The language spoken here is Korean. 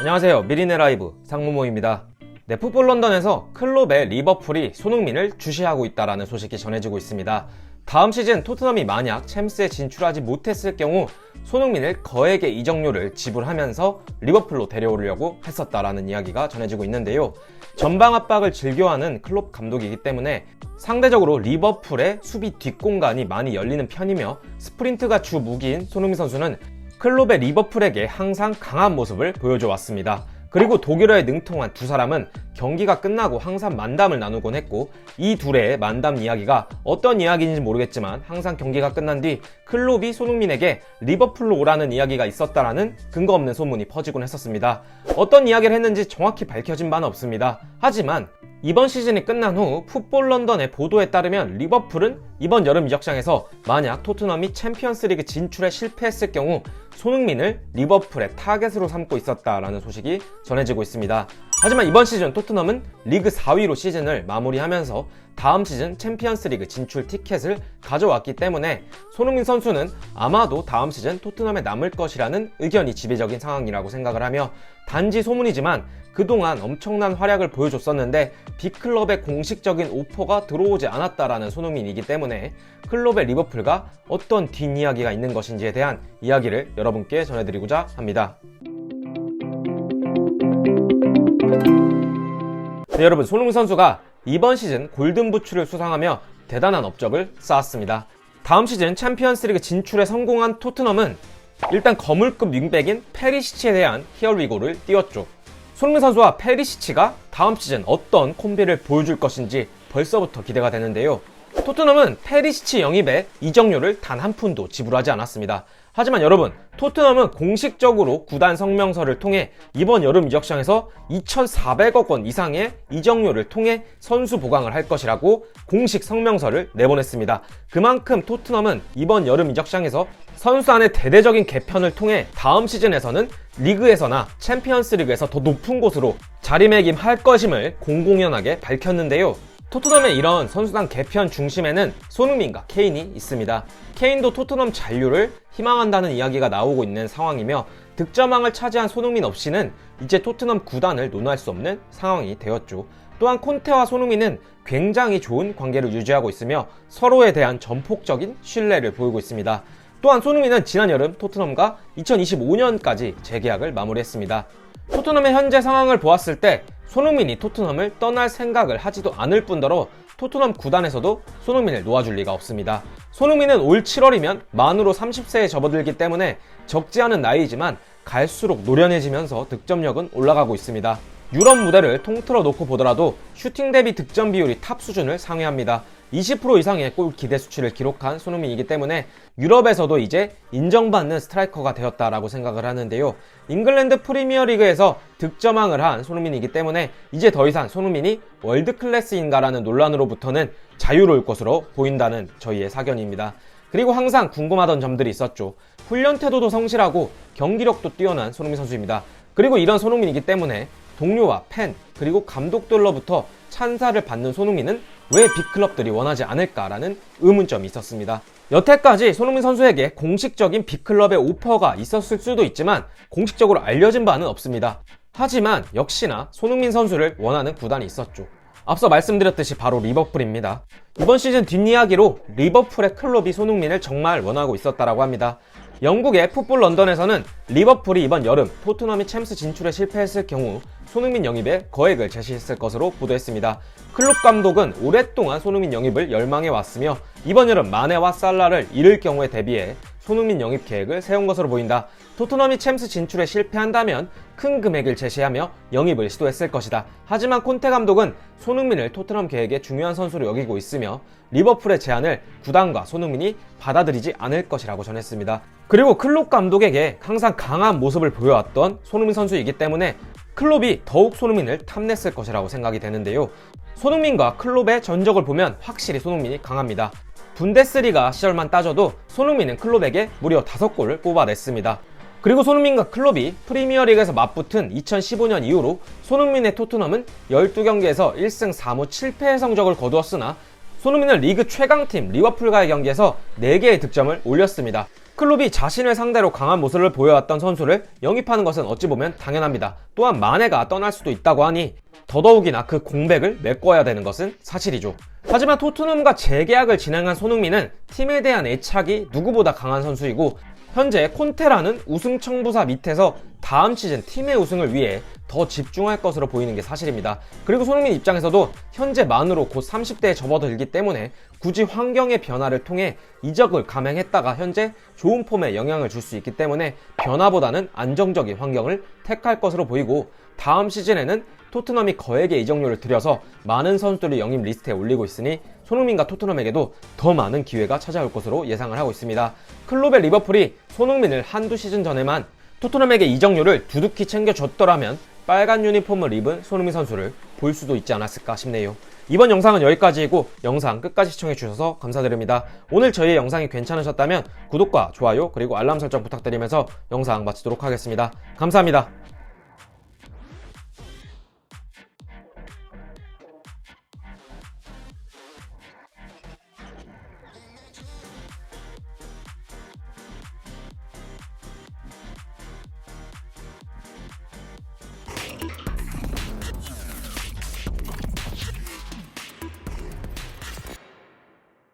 안녕하세요. 미리네 라이브 상무모입니다. 네, 풋볼 런던에서 클롭의 리버풀이 손흥민을 주시하고 있다는 소식이 전해지고 있습니다. 다음 시즌 토트넘이 만약 챔스에 진출하지 못했을 경우 손흥민을 거액의 이적료를 지불하면서 리버풀로 데려오려고 했었다라는 이야기가 전해지고 있는데요. 전방 압박을 즐겨하는 클롭 감독이기 때문에 상대적으로 리버풀의 수비 뒷공간이 많이 열리는 편이며 스프린트가 주 무기인 손흥민 선수는 클롭의 리버풀에게 항상 강한 모습을 보여줘 왔습니다. 그리고 독일어에 능통한 두 사람은 경기가 끝나고 항상 만담을 나누곤 했고, 이 둘의 만담 이야기가 어떤 이야기인지 모르겠지만 항상 경기가 끝난 뒤 클롭이 손흥민에게 리버풀로 오라는 이야기가 있었다라는 근거 없는 소문이 퍼지곤 했었습니다. 어떤 이야기를 했는지 정확히 밝혀진 바는 없습니다. 하지만 이번 시즌이 끝난 후 풋볼 런던의 보도에 따르면 리버풀은 이번 여름 이적 시장에서 만약 토트넘이 챔피언스리그 진출에 실패했을 경우 손흥민을 리버풀의 타겟으로 삼고 있었다라는 소식이 전해지고 있습니다. 하지만 이번 시즌 토트넘은 리그 4위로 시즌을 마무리하면서 다음 시즌 챔피언스리그 진출 티켓을 가져왔기 때문에 손흥민 선수는 아마도 다음 시즌 토트넘에 남을 것이라는 의견이 지배적인 상황이라고 생각을 하며, 단지 소문이지만 그동안 엄청난 활약을 보여줬었는데 빅클럽의 공식적인 오퍼가 들어오지 않았다라는 손흥민이기 때문에 클럽의 리버풀과 어떤 뒷이야기가 있는 것인지에 대한 이야기를 여러분께 전해드리고자 합니다. 네, 여러분, 손흥민 선수가 이번 시즌 골든부츠를 수상하며 대단한 업적을 쌓았습니다. 다음 시즌 챔피언스리그 진출에 성공한 토트넘은 일단 거물급 윙백인 페리시치에 대한 히어리고를 띄웠죠. 손흥민 선수와 페리시치가 다음 시즌 어떤 콤비를 보여줄 것인지 벌써부터 기대가 되는데요. 토트넘은 페리시치 영입에 이적료를 단 한 푼도 지불하지 않았습니다. 하지만 여러분, 토트넘은 공식적으로 구단 성명서를 통해 이번 여름 이적 시장에서 2,400억 원 이상의 이적료를 통해 선수 보강을 할 것이라고 공식 성명서를 내보냈습니다. 그만큼 토트넘은 이번 여름 이적 시장에서 선수단의 대대적인 개편을 통해 다음 시즌에서는 리그에서나 챔피언스 리그에서 더 높은 곳으로 자리매김할 것임을 공공연하게 밝혔는데요. 토트넘의 이런 선수단 개편 중심에는 손흥민과 케인이 있습니다. 케인도 토트넘 잔류를 희망한다는 이야기가 나오고 있는 상황이며, 득점왕을 차지한 손흥민 없이는 이제 토트넘 구단을 논할 수 없는 상황이 되었죠. 또한 콘테와 손흥민은 굉장히 좋은 관계를 유지하고 있으며 서로에 대한 전폭적인 신뢰를 보이고 있습니다. 또한 손흥민은 지난 여름 토트넘과 2025년까지 재계약을 마무리했습니다. 토트넘의 현재 상황을 보았을 때 손흥민이 토트넘을 떠날 생각을 하지도 않을 뿐더러 토트넘 구단에서도 손흥민을 놓아줄 리가 없습니다. 손흥민은 올 7월이면 만으로 30세에 접어들기 때문에 적지 않은 나이지만 갈수록 노련해지면서 득점력은 올라가고 있습니다. 유럽 무대를 통틀어 놓고 보더라도 슈팅 대비 득점 비율이 탑 수준을 상회합니다. 20% 이상의 골 기대 수치를 기록한 손흥민이기 때문에 유럽에서도 이제 인정받는 스트라이커가 되었다라고 생각을 하는데요. 잉글랜드 프리미어리그에서 득점왕을 한 손흥민이기 때문에 이제 더 이상 손흥민이 월드클래스인가라는 논란으로부터는 자유로울 것으로 보인다는 저희의 사견입니다. 그리고 항상 궁금하던 점들이 있었죠. 훈련 태도도 성실하고 경기력도 뛰어난 손흥민 선수입니다. 그리고 이런 손흥민이기 때문에 동료와 팬 그리고 감독들로부터 찬사를 받는 손흥민은 왜 빅클럽들이 원하지 않을까라는 의문점이 있었습니다. 여태까지 손흥민 선수에게 공식적인 빅클럽의 오퍼가 있었을 수도 있지만 공식적으로 알려진 바는 없습니다. 하지만 역시나 손흥민 선수를 원하는 구단이 있었죠. 앞서 말씀드렸듯이 바로 리버풀입니다. 이번 시즌 뒷이야기로 리버풀의 클럽이 손흥민을 정말 원하고 있었다라고 합니다. 영국의 풋볼 런던에서는 리버풀이 이번 여름 토트넘이 챔스 진출에 실패했을 경우 손흥민 영입에 거액을 제시했을 것으로 보도했습니다. 클롭 감독은 오랫동안 손흥민 영입을 열망해 왔으며 이번 여름 마네와 살라를 잃을 경우에 대비해 손흥민 영입 계획을 세운 것으로 보인다. 토트넘이 챔스 진출에 실패한다면 큰 금액을 제시하며 영입을 시도했을 것이다. 하지만 콘테 감독은 손흥민을 토트넘 계획의 중요한 선수로 여기고 있으며 리버풀의 제안을 구단과 손흥민이 받아들이지 않을 것이라고 전했습니다. 그리고 클롭 감독에게 항상 강한 모습을 보여왔던 손흥민 선수이기 때문에 클롭이 더욱 손흥민을 탐냈을 것이라고 생각이 되는데요. 손흥민과 클롭의 전적을 보면 확실히 손흥민이 강합니다. 분데스리가 시절만 따져도 손흥민은 클롭에게 무려 5골을 뽑아냈습니다. 그리고 손흥민과 클롭이 프리미어리그에서 맞붙은 2015년 이후로 손흥민의 토트넘은 12경기에서 1승 4무 7패의 성적을 거두었으나 손흥민은 리그 최강팀 리버풀과의 경기에서 4개의 득점을 올렸습니다. 클롭이 자신을 상대로 강한 모습을 보여왔던 선수를 영입하는 것은 어찌 보면 당연합니다. 또한 마네가 떠날 수도 있다고 하니 더더욱이나 그 공백을 메꿔야 되는 것은 사실이죠. 하지만 토트넘과 재계약을 진행한 손흥민은 팀에 대한 애착이 누구보다 강한 선수이고 현재 콘테라는 우승 청부사 밑에서 다음 시즌 팀의 우승을 위해 더 집중할 것으로 보이는 게 사실입니다. 그리고 손흥민 입장에서도 현재 만으로 곧 30대에 접어들기 때문에 굳이 환경의 변화를 통해 이적을 감행했다가 현재 좋은 폼에 영향을 줄 수 있기 때문에 변화보다는 안정적인 환경을 택할 것으로 보이고 다음 시즌에는 토트넘이 거액의 이적료를 들여서 많은 선수들이 영입 리스트에 올리고 있으니 손흥민과 토트넘에게도 더 많은 기회가 찾아올 것으로 예상을 하고 있습니다. 클롭의 리버풀이 손흥민을 한두 시즌 전에만 토트넘에게 이적료를 두둑히 챙겨줬더라면 빨간 유니폼을 입은 손흥민 선수를 볼 수도 있지 않았을까 싶네요. 이번 영상은 여기까지이고 영상 끝까지 시청해주셔서 감사드립니다. 오늘 저희의 영상이 괜찮으셨다면 구독과 좋아요 그리고 알람 설정 부탁드리면서 영상 마치도록 하겠습니다. 감사합니다.